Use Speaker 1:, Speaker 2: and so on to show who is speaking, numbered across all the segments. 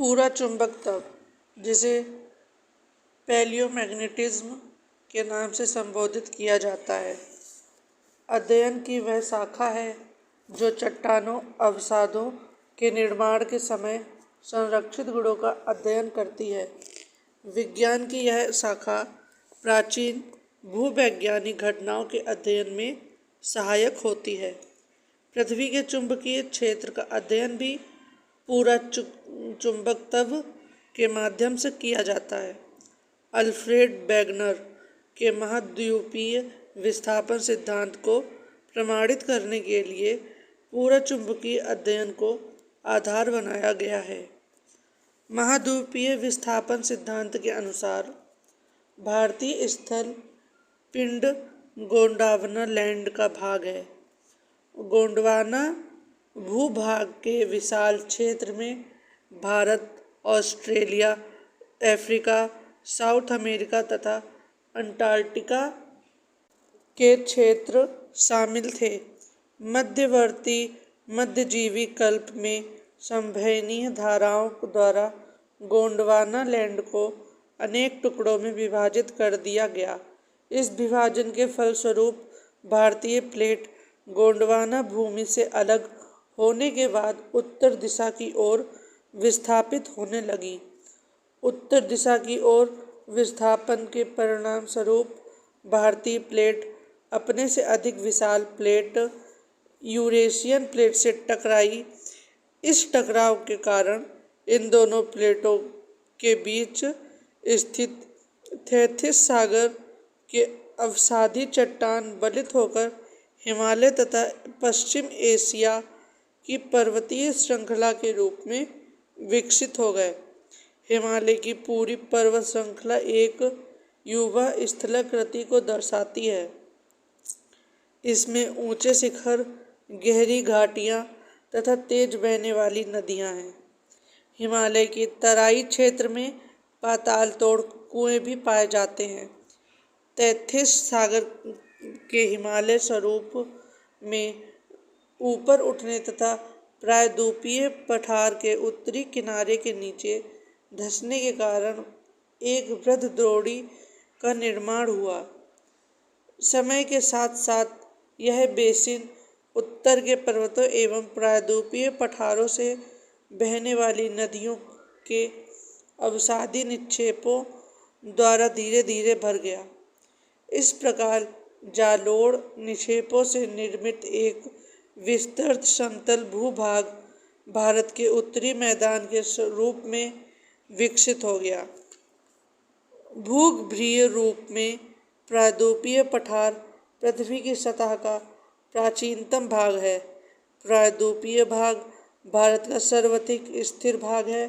Speaker 1: पूरा चुंबक तब, जिसे पैलियोमैग्नेटिज्म के नाम से संबोधित किया जाता है, अध्ययन की वह शाखा है जो चट्टानों अवसादों के निर्माण के समय संरक्षित गुणों का अध्ययन करती है। विज्ञान की यह शाखा प्राचीन भूवैज्ञानिक घटनाओं के अध्ययन में सहायक होती है। पृथ्वी के चुंबकीय क्षेत्र का अध्ययन भी पूरा चुंबकत्व के माध्यम से किया जाता है। अल्फ्रेड वेगनर के महाद्वीपीय विस्थापन सिद्धांत को प्रमाणित करने के लिए पूरा चुंबकीय अध्ययन को आधार बनाया गया है। महाद्वीपीय विस्थापन सिद्धांत के अनुसार भारतीय स्थल पिंड गोंडवाना लैंड का भाग है। गोंडवाना भूभाग के विशाल क्षेत्र में Bharat, Australia, Africa, south America तथा अंटार्कटिका के क्षेत्र शामिल थे। मध्यवर्ती मध्यजीवी कल्प में संवहनीय धाराओं द्वारा गोंडवाना लैंड को अनेक टुकड़ों में विभाजित कर दिया गया। इस विभाजन के फलस्वरूप भारतीय प्लेट गोंडवाना भूमि से अलग होने के बाद उत्तर दिशा की ओर विस्थापित होने लगी। उत्तर दिशा की ओर विस्थापन के परिणाम स्वरूप भारतीय प्लेट अपने से अधिक विशाल प्लेट यूरेशियन प्लेट से टकराई। इस टकराव के कारण इन दोनों प्लेटों के बीच स्थित थेथिस सागर के अवसादी चट्टान बलित होकर हिमालय तथा पश्चिम एशिया की पर्वतीय श्रृंखला के रूप में विकसित हो गए। हिमालय की पूरी पर्वत श्रृंखला एक युवा स्थलाकृति को दर्शाती है। इसमें ऊंचे शिखर, गहरी घाटियां तथा तेज बहने वाली नदियां हैं। हिमालय के तराई क्षेत्र में पाताल तोड़ कुएं भी पाए जाते हैं। तैथिस सागर के हिमालय स्वरूप में ऊपर उठने तथा प्रायद्वीपीय पठार के उत्तरी किनारे के नीचे धंसने के कारण एक वृहद द्रोणी का निर्माण हुआ। समय के साथ साथ यह बेसिन उत्तर के पर्वतों एवं प्रायद्वीपीय पठारों से बहने वाली नदियों के अवसादी निक्षेपों द्वारा धीरे धीरे भर गया। इस प्रकार जालोड़ निक्षेपों से निर्मित एक विस्तृत समतल भूभाग भारत के उत्तरी मैदान के रूप में विकसित हो गया। भूगर्भीय रूप में प्रायद्वीपीय पठार पृथ्वी की सतह का प्राचीनतम भाग है। प्रायद्वीपीय भाग भारत का सर्वाधिक स्थिर भाग है।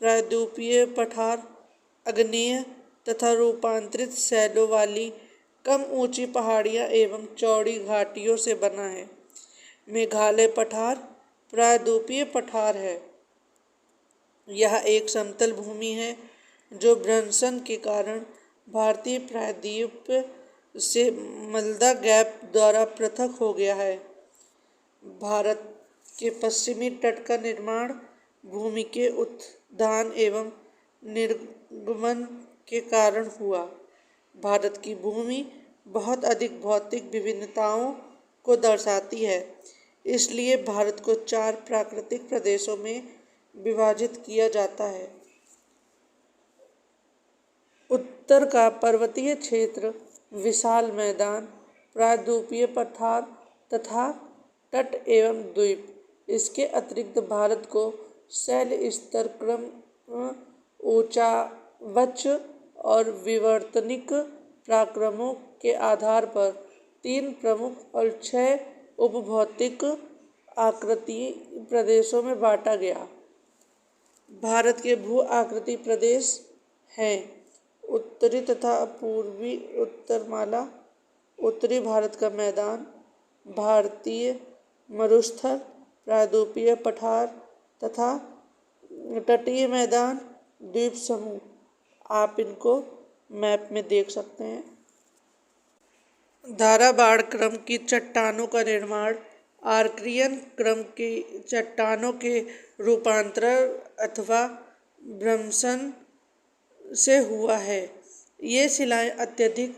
Speaker 1: प्रायद्वीपीय पठार आग्नेय तथा रूपांतरित शैलों वाली कम ऊंची पहाड़ियां एवं चौड़ी घाटियों से बना है। मेघालय पठार प्रायद्वीपीय पठार है। यह एक समतल भूमि है जो भ्रंशन के कारण भारतीय प्रायद्वीप से मलदा गैप द्वारा पृथक हो गया है। भारत के पश्चिमी तट का निर्माण भूमि के उत्थान एवं निर्गमन के कारण हुआ। भारत की भूमि बहुत अधिक भौतिक विभिन्नताओं को दर्शाती है, इसलिए भारत को 4 प्राकृतिक प्रदेशों में विभाजित किया जाता है। उत्तर का पर्वतीय क्षेत्र, विशाल मैदान, प्रायद्वीपीय पठार तथा तट एवं द्वीप। इसके अतिरिक्त भारत को शैल स्तर क्रम ऊंचावच और विवर्तनिक पराक्रमों के आधार पर 3 प्रमुख और 6 उपभौतिक आकृति प्रदेशों में बांटा गया। भारत के भू आकृति प्रदेश हैं उत्तरी तथा पूर्वी उत्तरमाला, उत्तरी भारत का मैदान, भारतीय मरुस्थल, प्रायद्वीपीय पठार तथा तटीय मैदान, द्वीप समूह। आप इनको मैप में देख सकते हैं। धाराबाड़ क्रम की चट्टानों का निर्माण आर्कियन क्रम की चट्टानों के रूपांतरण अथवा भ्रमशन से हुआ है। ये शिलाएं अत्यधिक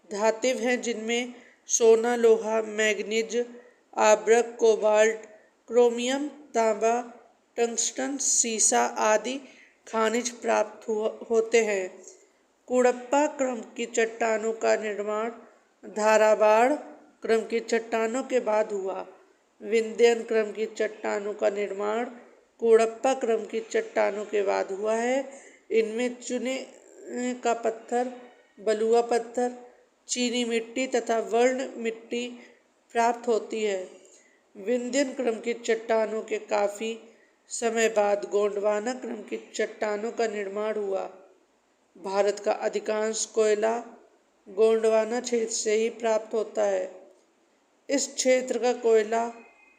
Speaker 1: धात्विक हैं, जिनमें सोना, लोहा, मैग्नीज, आभ्रक, कोबाल्ट, क्रोमियम, तांबा, टंगस्टन, सीसा आदि खनिज प्राप्त होते हैं। कुड़प्पा क्रम की चट्टानों का निर्माण धाराबाड़ क्रम की चट्टानों के बाद हुआ। विंध्यन क्रम की चट्टानों का निर्माण कुड़प्पा क्रम की चट्टानों के बाद हुआ है। इनमें चूने का पत्थर, बलुआ पत्थर, चीनी मिट्टी तथा वर्ण मिट्टी प्राप्त होती है। विंध्यन क्रम की चट्टानों के काफी समय बाद गोंडवाना क्रम की चट्टानों का निर्माण हुआ। भारत का अधिकांश कोयला गोंडवाना क्षेत्र से ही प्राप्त होता है। इस क्षेत्र का कोयला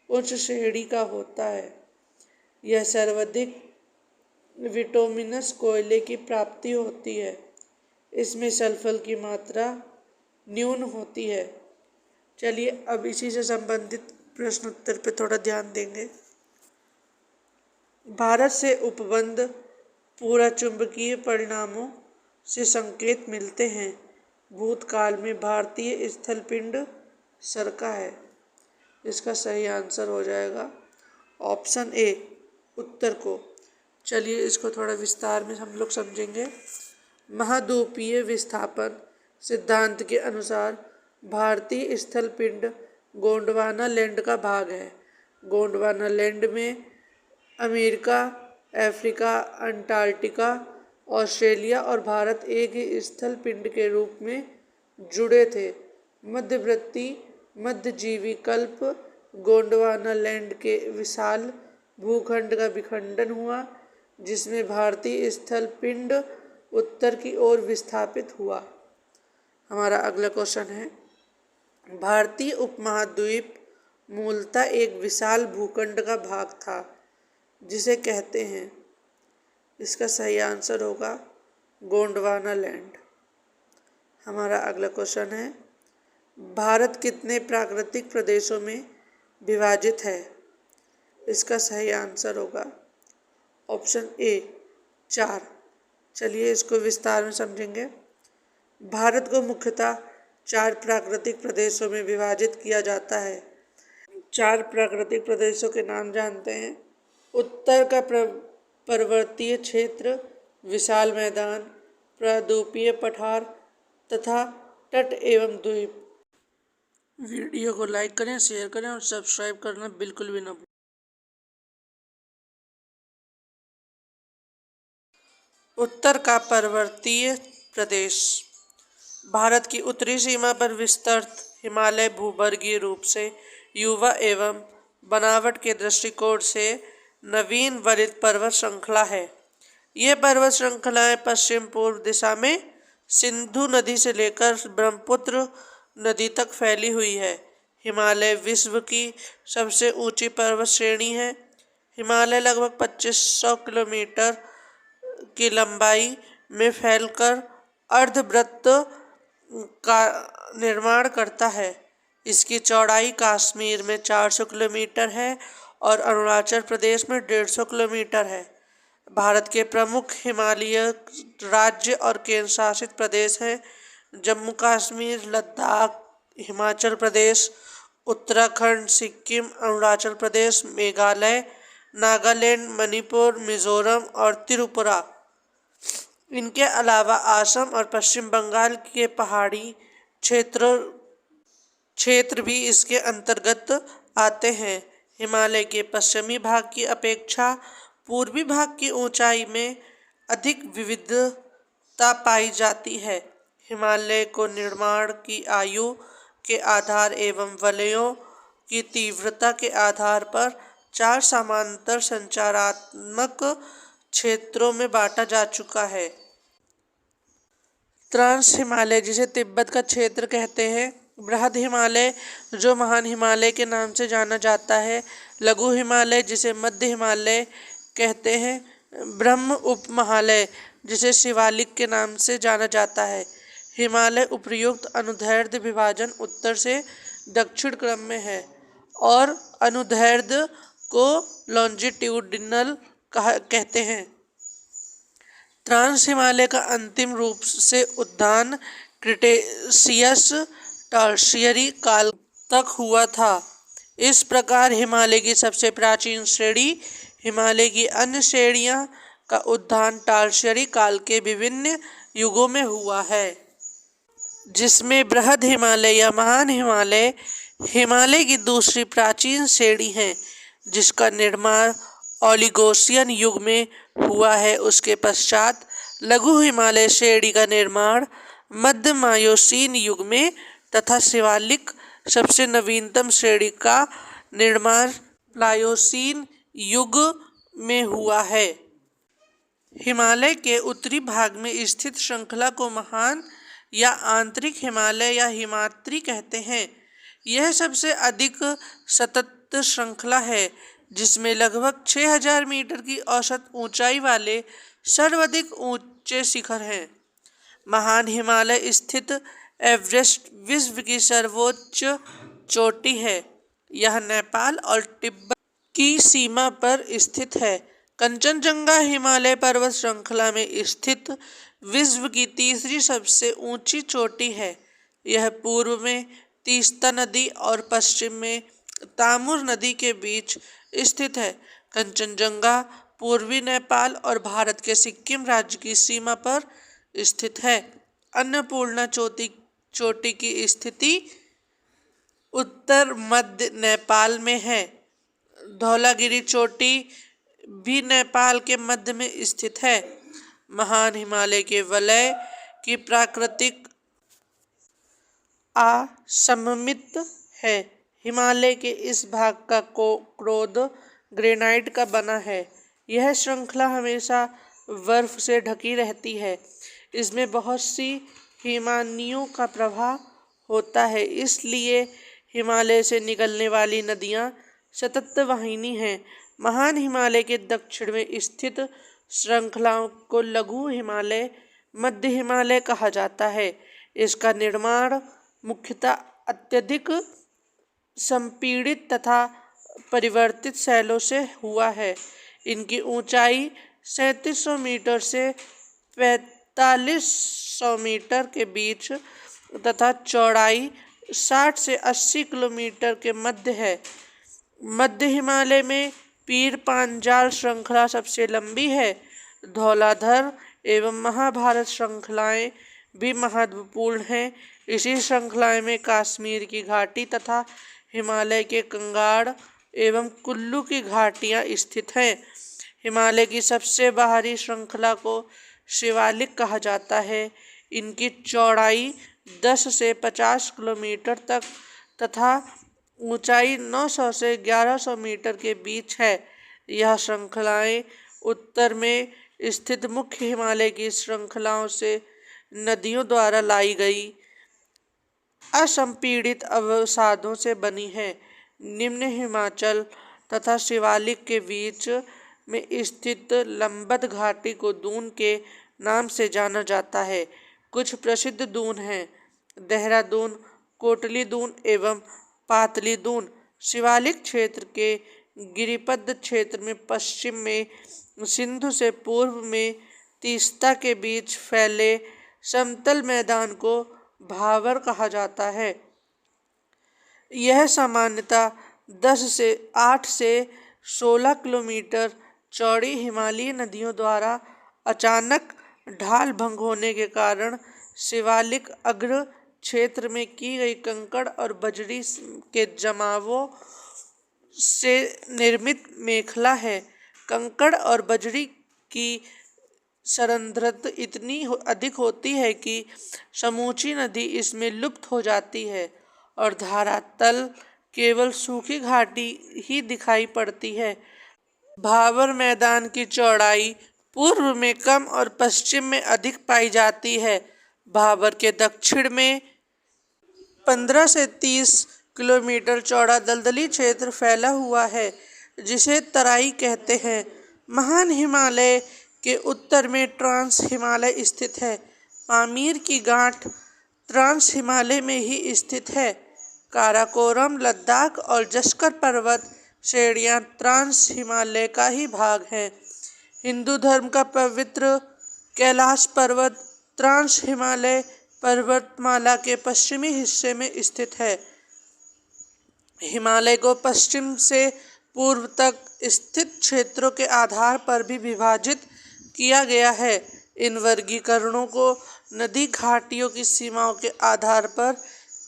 Speaker 1: उच्च श्रेणी का होता है। यह सर्वाधिक विटोमिनस कोयले की प्राप्ति होती है। इसमें सल्फर की मात्रा न्यून होती है। चलिए अब इसी से संबंधित प्रश्न उत्तर पे थोड़ा ध्यान देंगे। भारत से उपबंध पूरा चुंबकीय परिणामों से संकेत मिलते हैं। भूतकाल में भारतीय स्थल पिंड सरका है। इसका सही आंसर हो जाएगा ऑप्शन ए, उत्तर को। चलिए इसको थोड़ा विस्तार में हम लोग समझेंगे। महाद्वीपीय विस्थापन सिद्धांत के अनुसार भारतीय स्थल पिंड गोंडवाना लैंड का भाग है। गोंडवाना लैंड में अमेरिका, अफ्रीका, अंटार्कटिका, ऑस्ट्रेलिया और भारत एक ही स्थल पिंड के रूप में जुड़े थे। मध्यवर्ती मध्यजीवी कल्प गोंडवाना लैंड के विशाल भूखंड का विखंडन हुआ, जिसमें भारतीय स्थल पिंड उत्तर की ओर विस्थापित हुआ। हमारा अगला क्वेश्चन है, भारतीय उपमहाद्वीप मूलतः एक विशाल भूखंड का भाग था, जिसे कहते हैं। इसका सही आंसर होगा गोंडवाना लैंड। हमारा अगला क्वेश्चन है, भारत कितने प्राकृतिक प्रदेशों में विभाजित है? इसका सही आंसर होगा ऑप्शन ए, 4। चलिए इसको विस्तार में समझेंगे। भारत को मुख्यतः 4 प्राकृतिक प्रदेशों में विभाजित किया जाता है। 4 प्राकृतिक प्रदेशों के नाम जानते हैं। उत्तर का पर्वतीय क्षेत्र, विशाल मैदान, प्रायद्वीपीय पठार तथा तट एवं द्वीप। वीडियो को लाइक करें, शेयर करें और सब्सक्राइब करना बिल्कुल भी ना भूलें। उत्तर का पर्वतीय प्रदेश भारत की उत्तरी सीमा पर विस्तृत हिमालय भूगर्भीय रूप से युवा एवं बनावट के दृष्टिकोण से नवीन वलित पर्वत श्रृंखला है। ये पर्वत श्रृंखलाएं पश्चिम पूर्व दिशा में सिंधु नदी से लेकर ब्रह्मपुत्र नदी तक फैली हुई है। हिमालय विश्व की सबसे ऊंची पर्वत श्रेणी है। हिमालय लगभग 2500 किलोमीटर की लंबाई में फैलकर अर्धवृत्त का निर्माण करता है। इसकी चौड़ाई कश्मीर में 400 किलोमीटर है और अरुणाचल प्रदेश में 150 किलोमीटर है। भारत के प्रमुख हिमालयी राज्य और केंद्र शासित प्रदेश हैं जम्मू कश्मीर, लद्दाख, हिमाचल प्रदेश, उत्तराखंड, सिक्किम, अरुणाचल प्रदेश, मेघालय, नागालैंड, मणिपुर, मिजोरम और त्रिपुरा। इनके अलावा असम और पश्चिम बंगाल के पहाड़ी क्षेत्र भी इसके अंतर्गत आते हैं। हिमालय के पश्चिमी भाग की अपेक्षा पूर्वी भाग की ऊंचाई में अधिक विविधता पाई जाती है। हिमालय को निर्माण की आयु के आधार एवं वलयों की तीव्रता के आधार पर 4 समांतर संरचनात्मक क्षेत्रों में बांटा जा चुका है। ट्रांस हिमालय, जिसे तिब्बत का क्षेत्र कहते हैं, बृहद हिमालय जो महान हिमालय के नाम से जाना जाता है, लघु हिमालय जिसे मध्य हिमालय कहते हैं, ब्रह्म उपमहालय जिसे शिवालिक के नाम से जाना जाता है। हिमालय उपर्युक्त अनुदैर्ध्य विभाजन उत्तर से दक्षिण क्रम में है और अनुदैर्ध्य को लॉन्जिट्यूडिनल कहते हैं। ट्रांस हिमालय का अंतिम रूप से उद्यान क्रिटेशियस टर्शियरी काल तक हुआ था। इस प्रकार हिमालय की सबसे प्राचीन श्रेणी हिमालय की अन्य श्रेणियां का उद्यान टर्शियरी काल के विभिन्न युगों में हुआ है, जिसमें बृहद हिमालय या महान हिमालय हिमालय की दूसरी प्राचीन श्रेणी है, जिसका निर्माण ओलिगोसियन युग में हुआ है। उसके पश्चात लघु हिमालय श्रेणी का निर्माण मध्य मायोसीन युग में तथा शिवालिक सबसे नवीनतम श्रेणी का निर्माण प्लायोसीन युग में हुआ है। हिमालय के उत्तरी भाग में स्थित श्रृंखला को महान या आंतरिक हिमालय या हिमाद्री कहते हैं। यह सबसे अधिक सतत श्रृंखला है, जिसमें लगभग 6000 मीटर की औसत ऊंचाई वाले सर्वाधिक ऊंचे शिखर हैं। महान हिमालय स्थित एवरेस्ट विश्व की सर्वोच्च चोटी है। यह नेपाल और तिब्बत की सीमा पर स्थित है। कंचनजंगा हिमालय पर्वत श्रृंखला में स्थित विश्व की तीसरी सबसे ऊंची चोटी है। यह पूर्व में तीस्ता नदी और पश्चिम में तामुर नदी के बीच स्थित है। कंचनजंगा पूर्वी नेपाल और भारत के सिक्किम राज्य की सीमा पर स्थित है। अन्नपूर्णा चोटी की स्थिति उत्तर मध्य नेपाल में है। धौलागिरी चोटी भी नेपाल के मध्य में स्थित है। महान हिमालय के वलय की प्राकृतिक असममित है। हिमालय के इस भाग का क्रोध ग्रेनाइट का बना है। यह श्रृंखला हमेशा बर्फ से ढकी रहती है। इसमें बहुत सी हिमानियों का प्रवाह होता है, इसलिए हिमालय से निकलने वाली नदियाँ सतत वाहिनी हैं। महान हिमालय के दक्षिण में स्थित श्रृंखलाओं को लघु हिमालय, मध्य हिमालय कहा जाता है। इसका निर्माण मुख्यतः अत्यधिक संपीड़ित तथा परिवर्तित शैलों से हुआ है। इनकी ऊंचाई 3700 मीटर से 4500 मीटर के बीच तथा चौड़ाई 60 से 80 किलोमीटर के मध्य है। मध्य हिमालय में पीर पांजाल श्रृंखला सबसे लंबी है। धौलाधर एवं महाभारत श्रृंखलाएं भी महत्वपूर्ण हैं। इसी श्रृंखलाएं में कश्मीर की घाटी तथा हिमालय के कंगाड़ एवं कुल्लू की घाटियां स्थित हैं। हिमालय की सबसे बाहरी श्रृंखला को शिवालिक कहा जाता है। इनकी चौड़ाई 10 से 50 किलोमीटर तक तथा ऊंचाई 900 से 1100 मीटर के बीच है। यह श्रृंखलाएं उत्तर में स्थित मुख्य हिमालय की श्रृंखलाओं से नदियों द्वारा लाई गई असंपीड़ित अवसादों से बनी है। निम्न हिमाचल तथा शिवालिक के बीच में स्थित लंबद घाटी को दून के नाम से जाना जाता है। कुछ प्रसिद्ध दून हैं: देहरादून, कोटली दून एवं पातली दून। शिवालिक क्षेत्र के गिरिपद क्षेत्र में पश्चिम में सिंधु से पूर्व में तीस्ता के बीच फैले समतल मैदान को भावर कहा जाता है। यह सामान्यतः 8 से 16 किलोमीटर चौड़ी हिमालयी नदियों द्वारा अचानक ढाल भंग होने के कारण शिवालिक अग्र क्षेत्र में की गई कंकड़ और बजरी के जमावों से निर्मित मेखला है। कंकड़ और बजरी की सरंध्रता इतनी अधिक होती है कि समूची नदी इसमें लुप्त हो जाती है और धरातल केवल सूखी घाटी ही दिखाई पड़ती है। भावर मैदान की चौड़ाई पूर्व में कम और पश्चिम में अधिक पाई जाती है। भावर के दक्षिण में 15 से 30 किलोमीटर चौड़ा दलदली क्षेत्र फैला हुआ है, जिसे तराई कहते हैं। महान हिमालय के उत्तर में ट्रांस हिमालय स्थित है। पामीर की गांठ ट्रांस हिमालय में ही स्थित है। काराकोरम, लद्दाख और जस्कर पर्वत श्रेणियां ट्रांस हिमालय का ही भाग हैं। हिंदू धर्म का पवित्र कैलाश पर्वत ट्रांस हिमालय पर्वतमाला के पश्चिमी हिस्से में स्थित है। हिमालय को पश्चिम से पूर्व तक स्थित क्षेत्रों के आधार पर भी विभाजित किया गया है। इन वर्गीकरणों को नदी घाटियों की सीमाओं के आधार पर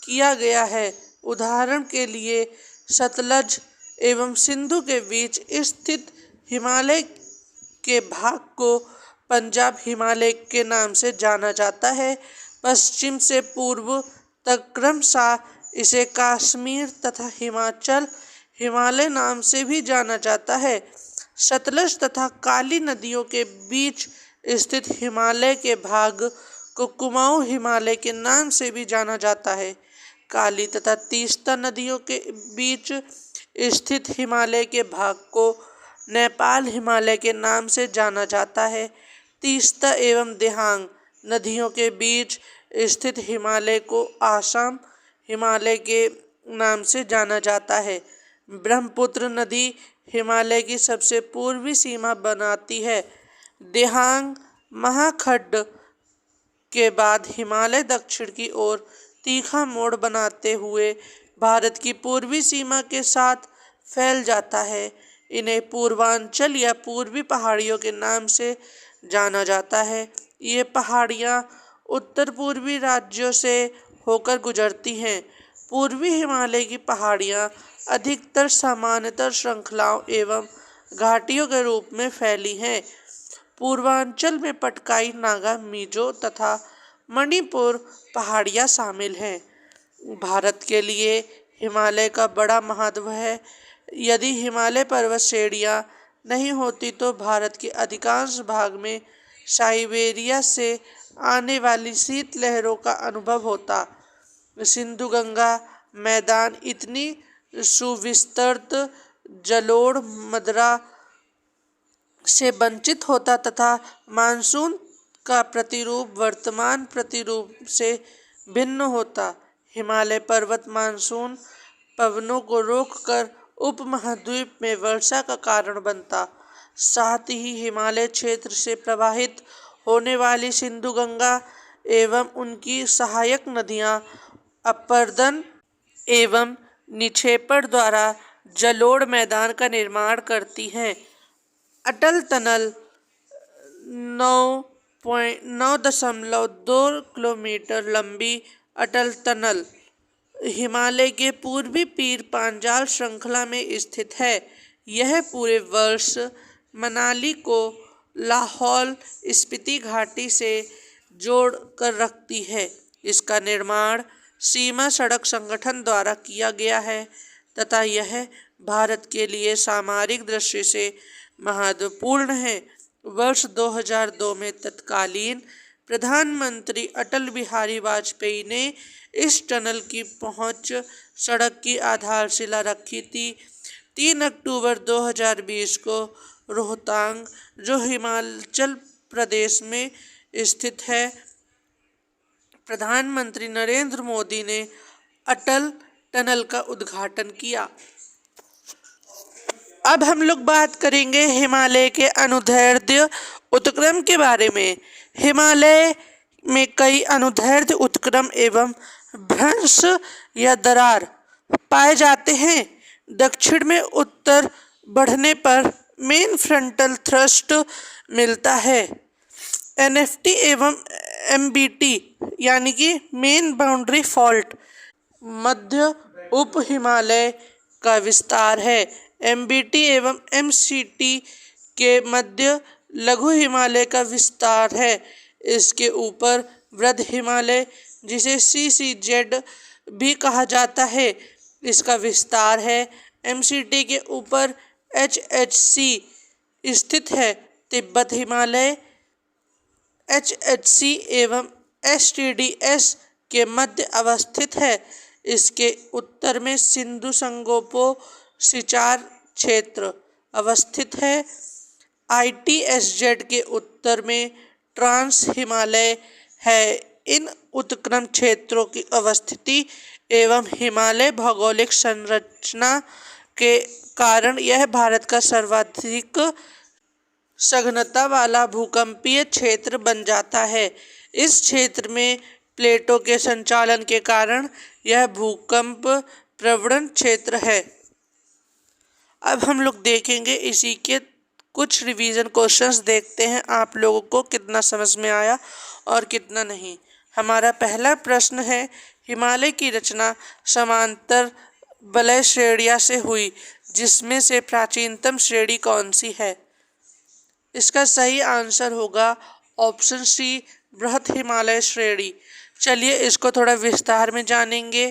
Speaker 1: किया गया है। उदाहरण के लिए सतलज एवं सिंधु के बीच स्थित हिमालय के भाग को पंजाब हिमालय के नाम से जाना जाता है। पश्चिम से पूर्व तक क्रमशः इसे कश्मीर तथा हिमाचल हिमालय नाम से भी जाना जाता है। सतलज तथा काली नदियों के बीच स्थित हिमालय के भाग को कुमाऊं हिमालय के नाम से भी जाना जाता है। काली तथा तीस्ता नदियों के बीच स्थित हिमालय के भाग को नेपाल हिमालय के नाम से जाना जाता है। तीस्ता एवं दिहांग नदियों के बीच स्थित हिमालय को आसाम हिमालय के नाम से जाना जाता है। ब्रह्मपुत्र नदी हिमालय की सबसे पूर्वी सीमा बनाती है। दिहांग महाखंड के बाद हिमालय दक्षिण की ओर तीखा मोड़ बनाते हुए भारत की पूर्वी सीमा के साथ फैल जाता है। इन्हें पूर्वांचल या पूर्वी पहाड़ियों के नाम से जाना जाता है। ये पहाड़ियाँ उत्तर पूर्वी राज्यों से होकर गुजरती हैं। पूर्वी हिमालय की पहाड़ियाँ अधिकतर सामान्यतः श्रृंखलाओं एवं घाटियों के रूप में फैली हैं। पूर्वांचल में पटकाई, नागा, मिजो तथा मणिपुर पहाड़ियाँ शामिल हैं। भारत के लिए हिमालय का बड़ा महत्व है। यदि हिमालय पर्वत श्रेणियाँ नहीं होती तो भारत के अधिकांश भाग में साइबेरिया से आने वाली शीतलहरों का अनुभव होता। सिंधु गंगा मैदान इतनी सुविस्तृत जलोढ़ मृदा से वंचित होता तथा मानसून का प्रतिरूप वर्तमान प्रतिरूप से भिन्न होता। हिमालय पर्वत मानसून पवनों को रोककर उपमहाद्वीप में वर्षा का कारण बनता। साथ ही हिमालय क्षेत्र से प्रवाहित होने वाली सिंधु गंगा एवं उनकी सहायक नदियाँ अपरदन एवं निक्षेपण द्वारा जलोढ़ मैदान का निर्माण करती हैं। अटल टनल 9.2 किलोमीटर लंबी अटल टनल हिमालय के पूर्वी पीर पांचाल श्रृंखला में स्थित है। यह पूरे वर्ष मनाली को लाहौल स्पीति घाटी से जोड़ कर रखती है। इसका निर्माण सीमा सड़क संगठन द्वारा किया गया है तथा यह भारत के लिए सामरिक दृष्टि से महत्वपूर्ण है। वर्ष 2002 में तत्कालीन प्रधानमंत्री अटल बिहारी वाजपेयी ने इस टनल की पहुंच सड़क की आधारशिला रखी थी। 3 अक्टूबर 2020 को रोहतांग, जो हिमाचल प्रदेश में स्थित है, प्रधानमंत्री नरेंद्र मोदी ने अटल टनल का उद्घाटन किया। अब हम लोग बात करेंगे हिमालय के अनुदैर्ध्य उत्क्रम के बारे में। हिमालय में कई अनुदैर्ध्य उत्क्रम एवं भ्रंश या दरार पाए जाते हैं। दक्षिण में उत्तर बढ़ने पर मेन फ्रंटल थ्रस्ट मिलता है। एनएफटी एवं एमबीटी यानी कि मेन बाउंड्री फॉल्ट मध्य उप हिमालय का विस्तार है। एमबीटी एवं एमसीटी के मध्य लघु हिमालय का विस्तार है। इसके ऊपर वृद्ध हिमालय, जिसे सीसीजेड भी कहा जाता है, इसका विस्तार है। एमसीटी के ऊपर एचएचसी स्थित है। तिब्बत हिमालय एचएचसी एवं एसटीडीएस के मध्य अवस्थित है। इसके उत्तर में सिंधु संगोपो सिचार क्षेत्र अवस्थित है। आईटीएसजेड के उत्तर में ट्रांस हिमालय है। इन उत्क्रम क्षेत्रों की अवस्थिति एवं हिमालय भौगोलिक संरचना के कारण यह भारत का सर्वाधिक सघनता वाला भूकंपीय क्षेत्र बन जाता है। इस क्षेत्र में प्लेटों के संचालन के कारण यह भूकंप प्रवण क्षेत्र है। अब हम लोग देखेंगे इसी के कुछ रिवीजन क्वेश्चंस, देखते हैं आप लोगों को कितना समझ में आया और कितना नहीं। हमारा पहला प्रश्न है, हिमालय की रचना समांतर वलय श्रेणियों से हुई, जिसमें से प्राचीनतम श्रेणी कौन सी है? इसका सही आंसर होगा ऑप्शन सी, बृहत हिमालय श्रेणी। चलिए इसको थोड़ा विस्तार में जानेंगे।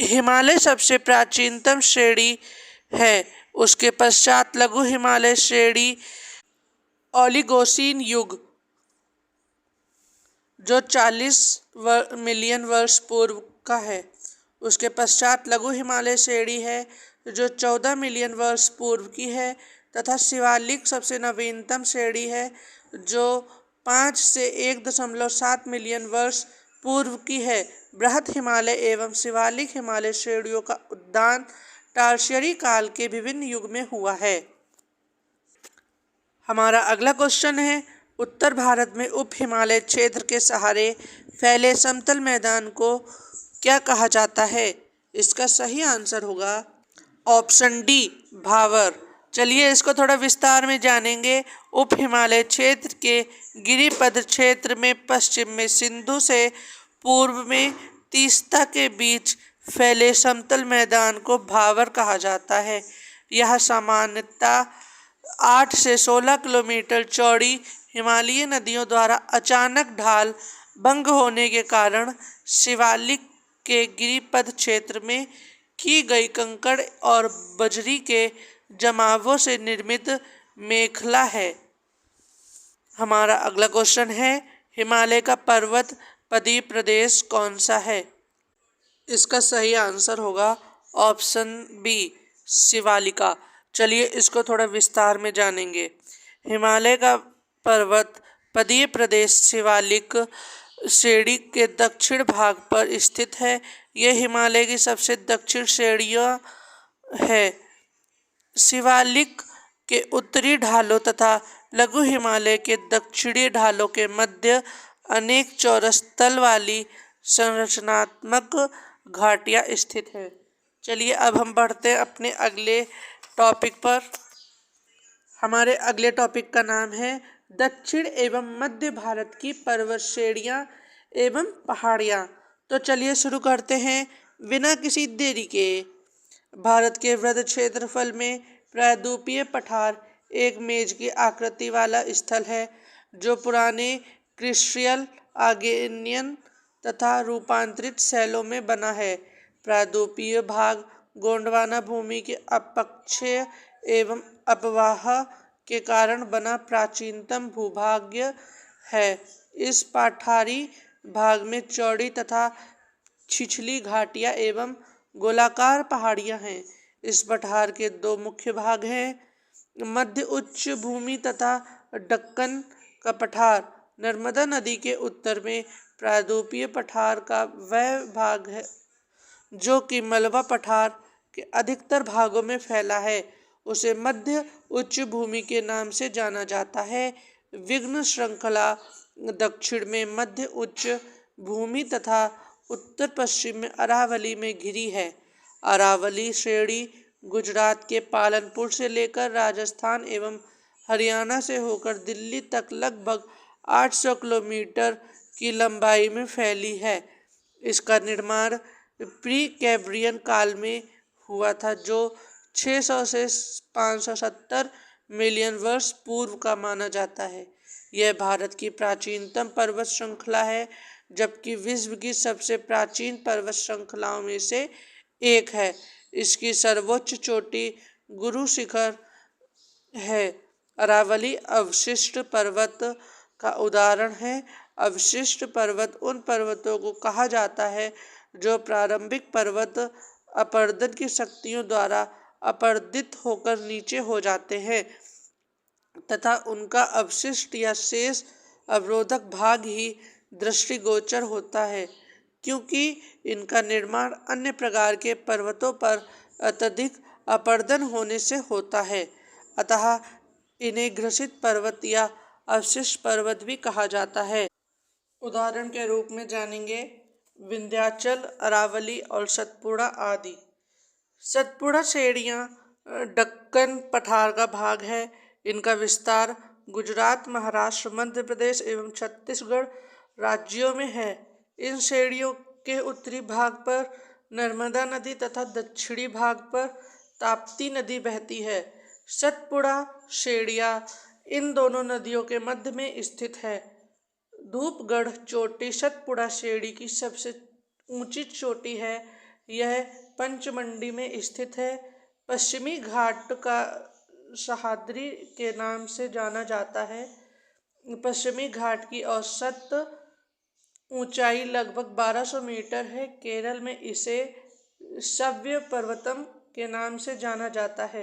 Speaker 1: हिमालय सबसे प्राचीनतम श्रेणी है, उसके पश्चात लघु हिमालय श्रेणी ओलिगोसीन युग जो 40 मिलियन वर्ष पूर्व का है। उसके पश्चात लघु हिमालय श्रेणी है जो 14 मिलियन वर्ष पूर्व की है, तथा शिवालिक सबसे नवीनतम श्रेणी है जो 5 से 1.7 मिलियन वर्ष पूर्व की है। बृहत हिमालय एवं शिवालिक हिमालय श्रेणियों का उद्यान टार्शियरी काल के विभिन्न युग में हुआ है। हमारा अगला क्वेश्चन है, उत्तर भारत में उप हिमालय क्षेत्र के सहारे फैले समतल मैदान को क्या कहा जाता है? इसका सही आंसर होगा ऑप्शन डी, भावर। चलिए इसको थोड़ा विस्तार में जानेंगे। उप हिमालय क्षेत्र के गिरिपद क्षेत्र में पश्चिम में सिंधु से पूर्व में तीस्ता के बीच फैले समतल मैदान को भावर कहा जाता है। यह सामान्यतः 8 से 16 किलोमीटर चौड़ी हिमालयी नदियों द्वारा अचानक ढाल भंग होने के कारण शिवालिक के गिरिपद क्षेत्र में की गई कंकड़ और बजरी के जमावों से निर्मित मेखला है। हमारा अगला क्वेश्चन है, हिमालय का पर्वत पदीय प्रदेश कौन सा है? इसका सही आंसर होगा ऑप्शन बी, शिवालिका। चलिए इसको थोड़ा विस्तार में जानेंगे। हिमालय का पर्वत पदीय प्रदेश शिवालिक श्रेणी के दक्षिण भाग पर स्थित है। यह हिमालय की सबसे दक्षिण श्रेणियाँ है। शिवालिक के उत्तरी ढालों तथा लघु हिमालय के दक्षिणी ढालों के मध्य अनेक चौरस तल वाली संरचनात्मक घाटियाँ स्थित हैं। चलिए अब हम बढ़ते हैं अपने अगले टॉपिक पर। हमारे अगले टॉपिक का नाम है दक्षिण एवं मध्य भारत की पर्वत श्रेणियाँ एवं पहाड़ियाँ। तो चलिए शुरू करते हैं बिना किसी देरी के। भारत के वृहद क्षेत्रफल में प्रायद्वीपीय पठार एक मेज की आकृति वाला स्थल है जो पुराने क्रिस्टियल, आर्गेनियन तथा रूपांतरित शैलों में बना है। प्रायद्वीपीय भाग गोंडवाना भूमि के अपक्षय एवं अपवाह के कारण बना प्राचीनतम भूभाग है। इस पठारी भाग में चौड़ी तथा छिछली घाटियाँ एवं गोलाकार पहाड़ियाँ हैं। इस पठार के दो मुख्य भाग हैं, मध्य उच्च भूमि तथा दक्कन का पठार। नर्मदा नदी के उत्तर में प्रायद्वीपीय पठार का वह भाग है जो कि मलबा पठार के अधिकतर भागों में फैला है, उसे मध्य उच्च भूमि के नाम से जाना जाता है। विघ्न श्रृंखला दक्षिण में मध्य उच्च भूमि तथा उत्तर पश्चिम में अरावली में घिरी है। अरावली श्रेणी गुजरात के पालनपुर से लेकर राजस्थान एवं हरियाणा से होकर दिल्ली तक लगभग 800 किलोमीटर की लंबाई में फैली है। इसका निर्माण प्री कैम्ब्रियन काल में हुआ था जो 600 से 570 मिलियन वर्ष पूर्व का माना जाता है। यह भारत की प्राचीनतम पर्वत श्रृंखला है, जबकि विश्व की सबसे प्राचीन पर्वत श्रृंखलाओं में से एक है। इसकी सर्वोच्च चोटी गुरु शिखर है। अरावली अवशिष्ट पर्वत का उदाहरण है। अवशिष्ट पर्वत उन पर्वतों को कहा जाता है जो प्रारंभिक पर्वत अपरदन की शक्तियों द्वारा अपरदित होकर नीचे हो जाते हैं तथा उनका अवशिष्ट या शेष अवरोधक भाग ही दृष्टिगोचर होता है, क्योंकि इनका निर्माण अन्य प्रकार के पर्वतों पर अत्यधिक अपरदन होने से होता है। अतः इन्हें ग्रसित पर्वत या अवशिष्ट पर्वत भी कहा जाता है। उदाहरण के रूप में जानेंगे विंध्याचल, अरावली और सतपुड़ा आदि। सतपुड़ा श्रेणियाँ दक्कन पठार का भाग है। इनका विस्तार गुजरात, महाराष्ट्र, मध्य प्रदेश एवं छत्तीसगढ़ राज्यों में है। इन श्रेणियों के उत्तरी भाग पर नर्मदा नदी तथा दक्षिणी भाग पर ताप्ती नदी बहती है। सतपुड़ा श्रेणियाँ इन दोनों नदियों के मध्य में स्थित है। धूपगढ़ चोटी सतपुड़ा श्रेणी की सबसे ऊंची चोटी है। यह पंचमंडी में स्थित है। पश्चिमी घाट का सह्याद्री के नाम से जाना जाता है। पश्चिमी घाट की औसत ऊंचाई लगभग 1200 मीटर है। केरल में इसे शैव पर्वतम के नाम से जाना जाता है।